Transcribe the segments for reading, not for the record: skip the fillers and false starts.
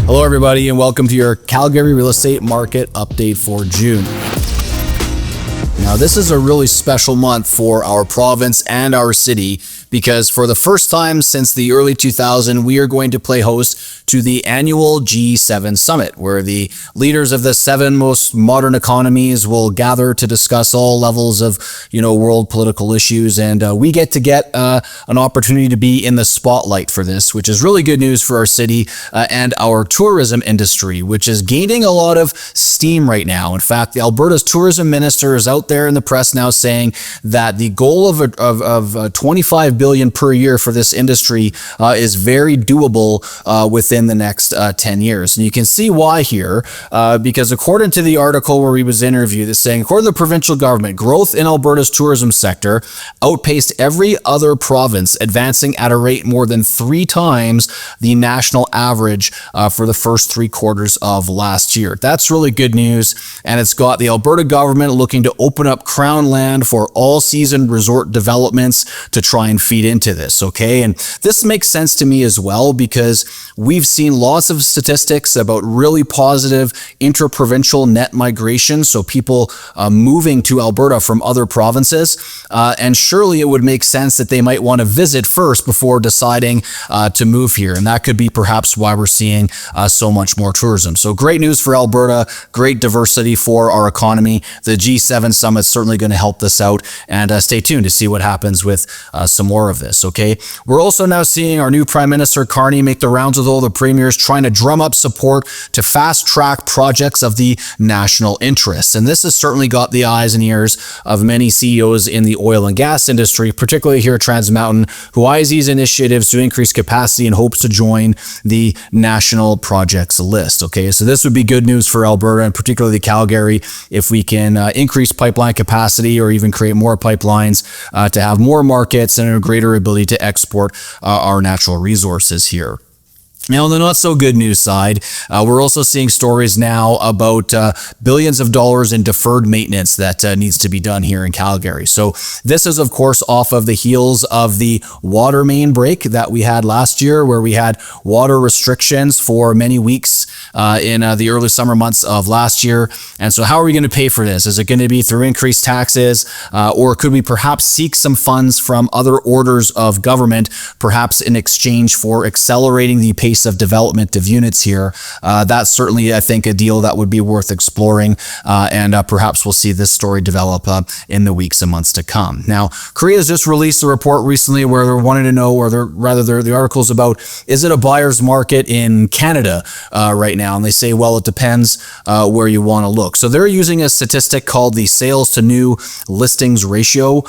Hello everybody and welcome to your Calgary real estate market update for June. Now this is a really special month for our province and our city because for the first time since the early 2000s, we are going to play host to the annual G7 summit, where the leaders of the 7 most modern economies will gather to discuss all levels of, world political issues. And we get an opportunity to be in the spotlight for this, which is really good news for our city and our tourism industry, which is gaining a lot of steam right now. In fact, the Alberta's tourism minister is out there in the press now saying that the goal of 25 billion per year for this industry is very doable within the next 10 years. And you can see why here, because according to the article where he was interviewed, it's saying, according to the provincial government, growth in Alberta's tourism sector outpaced every other province, advancing at a rate more than 3 times the national average for the first 3 quarters of last year. That's really good news, and it's got the Alberta government looking to open up Crown land for all-season resort developments to try and feed into this, okay? And this makes sense to me as well because we've seen lots of statistics about really positive interprovincial net migration, so people moving to Alberta from other provinces, and surely it would make sense that they might want to visit first before deciding to move here, and that could be perhaps why we're seeing so much more tourism. So great news for Alberta, great diversity for our economy. The G7 summit is certainly going to help this out, and stay tuned to see what happens with some more of this, okay? We're also now seeing our new Prime Minister Carney make the rounds with all the premiers trying to drum up support to fast-track projects of the national interest. And this has certainly got the eyes and ears of many CEOs in the oil and gas industry, particularly here at Trans Mountain, who eyes these initiatives to increase capacity and hopes to join the national projects list, okay? So this would be good news for Alberta and particularly Calgary if we can increase pipeline capacity or even create more pipelines to have more markets and a greater ability to export our natural resources here. Now, on the not so good news side, we're also seeing stories now about billions of dollars in deferred maintenance that needs to be done here in Calgary. So this is, of course, off of the heels of the water main break that we had last year, where we had water restrictions for many weeks in the early summer months of last year. And so how are we going to pay for this? Is it going to be through increased taxes, or could we perhaps seek some funds from other orders of government, perhaps in exchange for accelerating the pace of development of units here? That's certainly, I think, a deal that would be worth exploring, and perhaps we'll see this story develop in the weeks and months to come. Now, Korea's just released a report recently where they're wanting to know, or the article's about, is it a buyer's market in Canada right now? And they say, well, it depends where you want to look. So they're using a statistic called the sales to new listings ratio,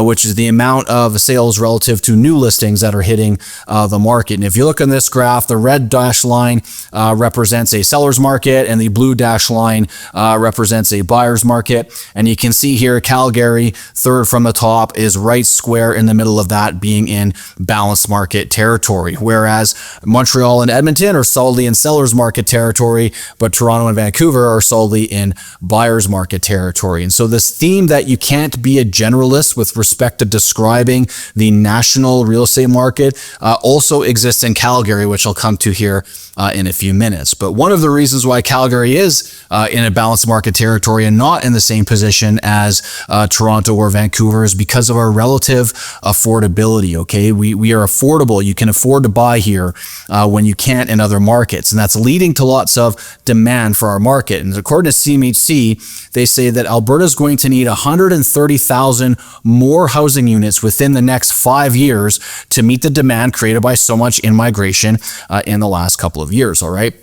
which is the amount of sales relative to new listings that are hitting the market. And if you look on this graph, the red dashed line represents a seller's market and the blue dashed line represents a buyer's market. And you can see here Calgary, third from the top, is right square in the middle of that, being in balanced market territory, whereas Montreal and Edmonton are solidly in seller's market territory, but Toronto and Vancouver are solidly in buyer's market territory. And so this theme that you can't be a generalist with respect to describing the national real estate market also exists in Calgary, which I'll come to here in a few minutes. But one of the reasons why Calgary is in a balanced market territory and not in the same position as Toronto or Vancouver is because of our relative affordability, okay? We are affordable. You can afford to buy here when you can't in other markets, and that's leading to lots of demand for our market. And according to CMHC, they say that Alberta is going to need 130,000 more housing units within the next 5 years to meet the demand created by so much in-migration in the last couple of years, all right?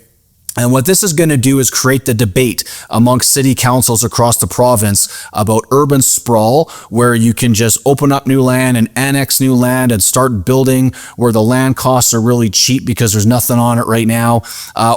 And what this is going to do is create the debate amongst city councils across the province about urban sprawl, where you can just open up new land and annex new land and start building where the land costs are really cheap because there's nothing on it right now,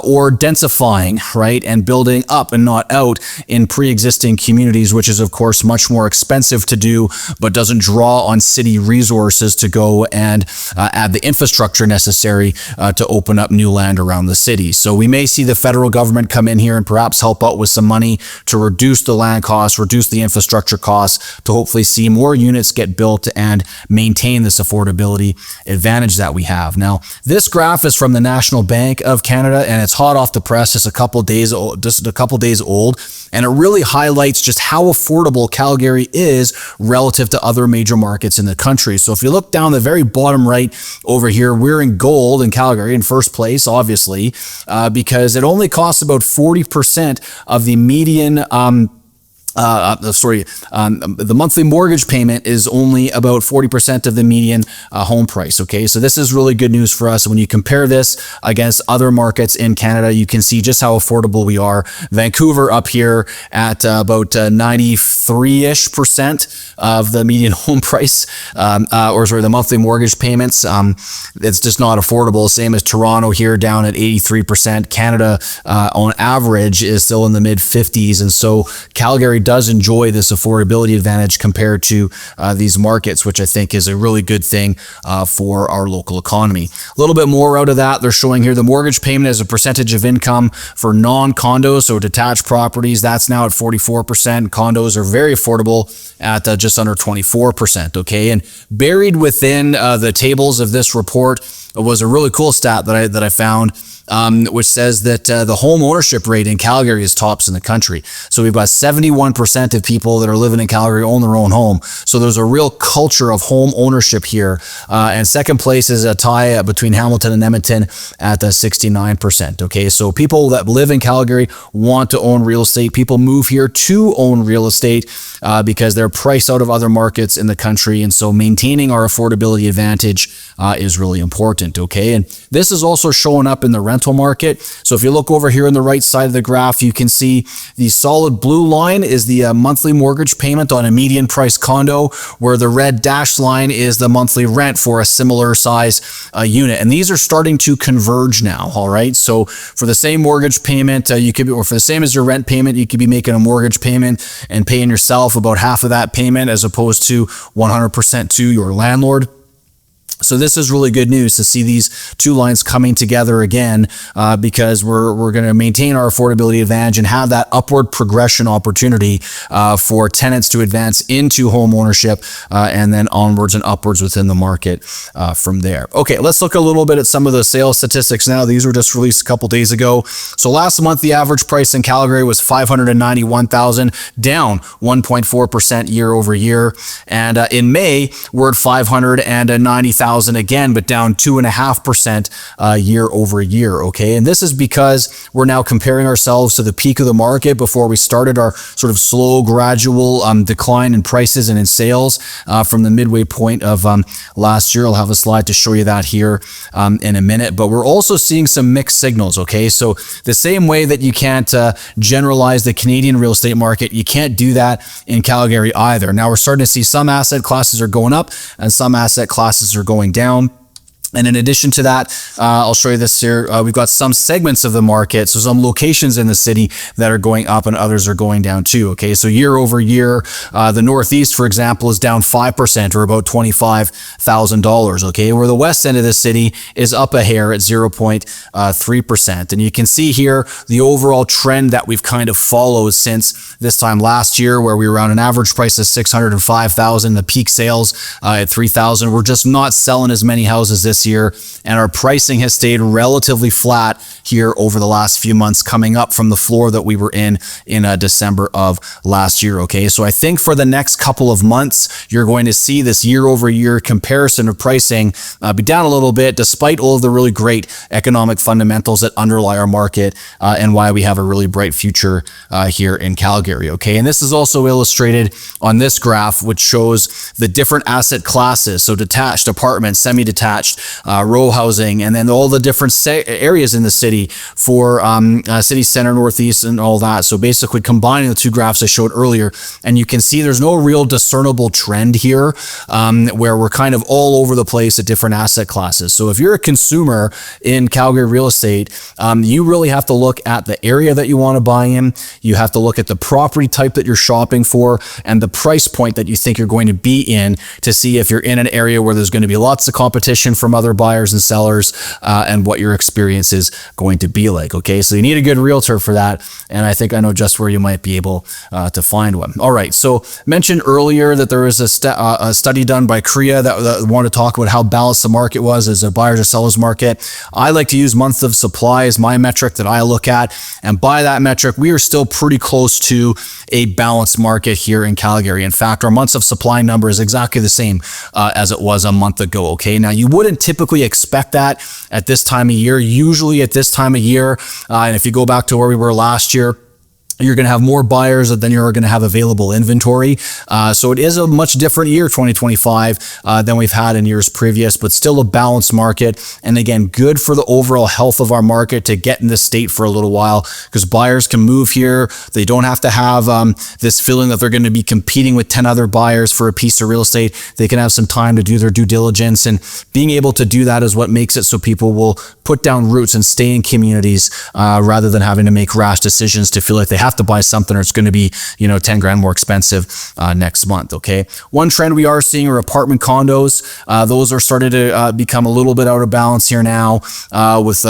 or densifying, right, and building up and not out in pre-existing communities, which is, of course, much more expensive to do, but doesn't draw on city resources to go and add the infrastructure necessary to open up new land around the city. So we may see see the federal government come in here and perhaps help out with some money to reduce the land costs, reduce the infrastructure costs, to hopefully see more units get built and maintain this affordability advantage that we have. Now, this graph is from the National Bank of Canada, and it's hot off the press, just a couple days old, and it really highlights just how affordable Calgary is relative to other major markets in the country. So if you look down the very bottom right over here, we're in gold in Calgary in first place, obviously, because it only costs about 40% of the median the monthly mortgage payment is only about 40% of the median home price. Okay, so this is really good news for us. When you compare this against other markets in Canada, you can see just how affordable we are. Vancouver up here at about 93-ish% of the median home price, the monthly mortgage payments. It's just not affordable. Same as Toronto here, down at 83%. Canada, on average, is still in the mid 50s, and so Calgary does enjoy this affordability advantage compared to these markets, which I think is a really good thing for our local economy. A little bit more out of that, they're showing here the mortgage payment as a percentage of income for non-condos, so detached properties, that's now at 44%. Condos are very affordable at just under 24%, okay? And buried within the tables of this report was a really cool stat that I found, which says that the home ownership rate in Calgary is tops in the country. So we've got 71% of people that are living in Calgary own their own home. So there's a real culture of home ownership here. And second place is a tie between Hamilton and Edmonton at 69%. Okay, so people that live in Calgary want to own real estate. People move here to own real estate because they're priced out of other markets in the country. And so maintaining our affordability advantage is really important. Okay, and this is also showing up in the rental market. So if you look over here on the right side of the graph, you can see the solid blue line is the monthly mortgage payment on a median price condo, where the red dashed line is the monthly rent for a similar size unit. And these are starting to converge now. All right, so for the same mortgage payment, you could be, or for the same as your rent payment, you could be making a mortgage payment and paying yourself about half of that payment as opposed to 100% to your landlord. So this is really good news to see these two lines coming together again, because we're going to maintain our affordability advantage and have that upward progression opportunity for tenants to advance into home ownership and then onwards and upwards within the market from there. Okay, let's look a little bit at some of the sales statistics now. These were just released a couple days ago. So last month, the average price in Calgary was $591,000, down 1.4% year over year. And in May, we're at $590,000 again, but down 2.5% year over year. Okay, and this is because we're now comparing ourselves to the peak of the market before we started our sort of slow, gradual decline in prices and in sales from the midway point of last year. I'll have a slide to show you that here in a minute. But we're also seeing some mixed signals. Okay, so the same way that you can't generalize the Canadian real estate market, you can't do that in Calgary either. Now we're starting to see some asset classes are going up and some asset classes are going down. And in addition to that, I'll show you this here. We've got some segments of the market, so some locations in the city that are going up and others are going down too. Okay, so year over year, the Northeast, for example, is down 5% or about $25,000. Okay, where the west end of the city is up a hair at 0.3%. And you can see here the overall trend that we've kind of followed since this time last year, where we were on an average price of $605,000, the peak sales at $3,000. We're just not selling as many houses this year, and our pricing has stayed relatively flat here over the last few months, coming up from the floor that we were in December of last year. Okay, so I think for the next couple of months, you're going to see this year over year comparison of pricing be down a little bit, despite all of the really great economic fundamentals that underlie our market and why we have a really bright future here in Calgary. Okay, and this is also illustrated on this graph, which shows the different asset classes, so detached, apartments, semi-detached, row housing, and then all the different areas in the city for city center, northeast, and all that. So basically combining the two graphs I showed earlier, and you can see there's no real discernible trend here where we're kind of all over the place at different asset classes. So if you're a consumer in Calgary real estate, you really have to look at the area that you want to buy in. You have to look at the property type that you're shopping for and the price point that you think you're going to be in to see if you're in an area where there's going to be lots of competition from other other buyers and sellers, and what your experience is going to be like. Okay, so you need a good realtor for that, and I know just where you might be able to find one. All right, so mentioned earlier that there was a study done by Korea that wanted to talk about how balanced the market was as a buyer's or seller's market. I like to use months of supply as my metric that I look at, and by that metric, we are still pretty close to a balanced market here in Calgary. In fact, our months of supply number is exactly the same as it was a month ago. Okay, now you wouldn't typically expect that at this time of year. Usually at this time of year, and if you go back to where we were last year, you're going to have more buyers than you're going to have available inventory. So it is a much different year, 2025, than we've had in years previous, but still a balanced market. And again, good for the overall health of our market to get in this state for a little while, because buyers can move here. They don't have to have this feeling that they're going to be competing with 10 other buyers for a piece of real estate. They can have some time to do their due diligence, and being able to do that is what makes it so people will put down roots and stay in communities rather than having to make rash decisions to feel like they have to buy something or it's going to be 10 grand more expensive next month. Okay, one trend we are seeing are apartment condos. Those are starting to become a little bit out of balance here now, with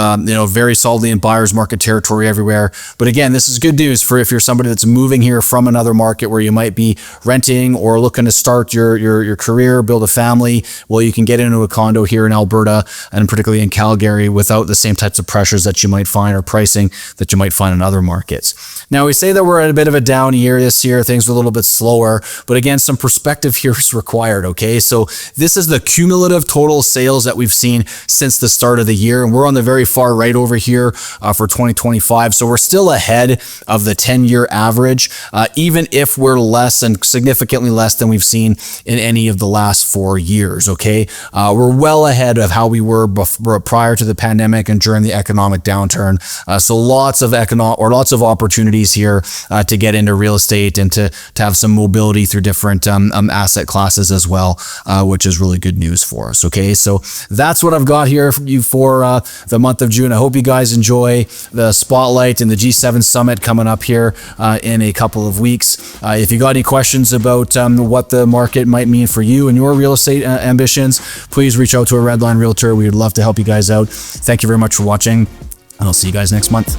very solidly in buyer's market territory everywhere. But again, this is good news for if you're somebody that's moving here from another market where you might be renting or looking to start your career, build a family. Well, you can get into a condo here in Alberta, and particularly in Calgary, without the same types of pressures that you might find or pricing that you might find in other markets. Now, we say that we're at a bit of a down year this year. Things are a little bit slower, but again, some perspective here is required. Okay, so this is the cumulative total sales that we've seen since the start of the year, and we're on the very far right over here for 2025. So we're still ahead of the 10-year average, even if we're less and significantly less than we've seen in any of the last 4 years. Okay, we're well ahead of how we were prior to the pandemic and during the economic downturn. So lots of opportunities here to get into real estate and to have some mobility through different asset classes as well, which is really good news for us. Okay, so that's what I've got here for you for the month of June. I hope you guys enjoy the Spotlight and the G7 Summit coming up here in a couple of weeks. If you got any questions about what the market might mean for you and your real estate ambitions, please reach out to a Redline Realtor. We would love to help you guys out. Thank you very much for watching, and I'll see you guys next month.